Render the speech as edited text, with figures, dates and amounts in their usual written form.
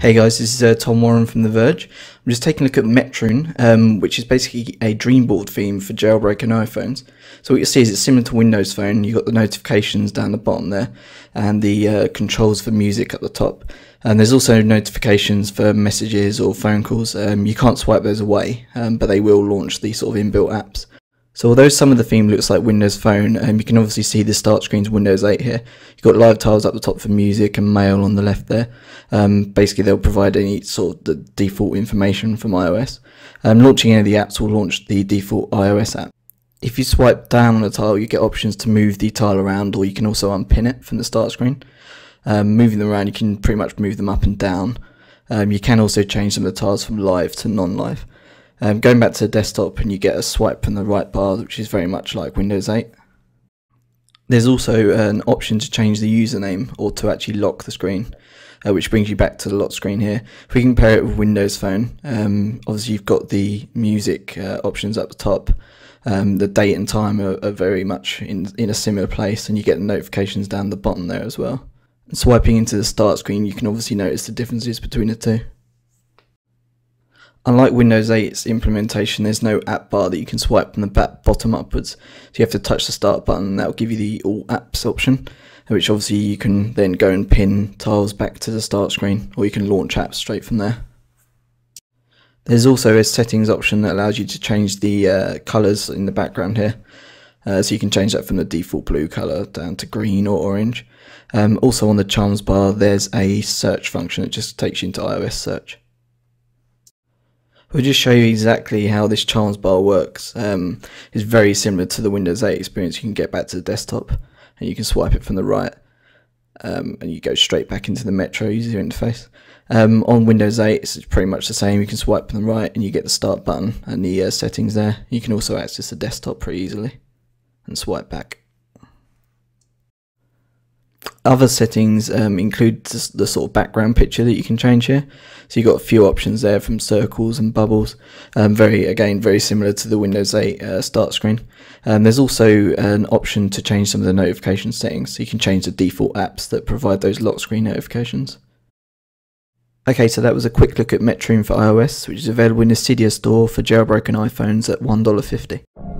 Hey guys, this is Tom Warren from The Verge. I'm just taking a look at Metroon, which is basically a Dreamboard theme for jailbroken iPhones. So what you'll see is it's similar to Windows Phone. You've got the notifications down the bottom there, and the controls for music at the top. And there's also notifications for messages or phone calls. You can't swipe those away, but they will launch these sort of inbuilt apps. So although some of the theme looks like Windows Phone, you can obviously see the start screen's Windows 8 here. You've got live tiles up the top for music and mail on the left there. Basically they'll provide any sort of the default information from iOS. Launching any of the apps will launch the default iOS app. If you swipe down on a tile, you get options to move the tile around, or you can also unpin it from the start screen. Moving them around, you can pretty much move them up and down. You can also change some of the tiles from live to non-live. Going back to the desktop, and you get a swipe from the right bar, which is very much like Windows 8. There's also an option to change the username or to actually lock the screen, which brings you back to the lock screen here. If we compare it with Windows Phone, obviously you've got the music options at the top. The date and time are very much in a similar place, and you get the notifications down the bottom there as well. And swiping into the start screen, you can obviously notice the differences between the two. Unlike Windows 8's implementation, there's no app bar that you can swipe from the bottom upwards. So you have to touch the start button, and that will give you the all apps option, which obviously you can then go and pin tiles back to the start screen, or you can launch apps straight from there. There's also a settings option that allows you to change the colours in the background here. So you can change that from the default blue colour down to green or orange. Also on the charms bar, there's a search function that just takes you into iOS search. We'll just show you exactly how this charms bar works. It's very similar to the Windows 8 experience. You can get back to the desktop and you can swipe it from the right, and you go straight back into the Metro user interface. On Windows 8 it's pretty much the same. You can swipe from the right and you get the start button and the settings there. You can also access the desktop pretty easily and swipe back. Other settings include the sort of background picture that you can change here. So you've got a few options there, from circles and bubbles. Very similar to the Windows 8 start screen. There's also an option to change some of the notification settings. So you can change the default apps that provide those lock screen notifications. Okay, so that was a quick look at Metroon for iOS, which is available in the Cydia store for jailbroken iPhones at $1.50.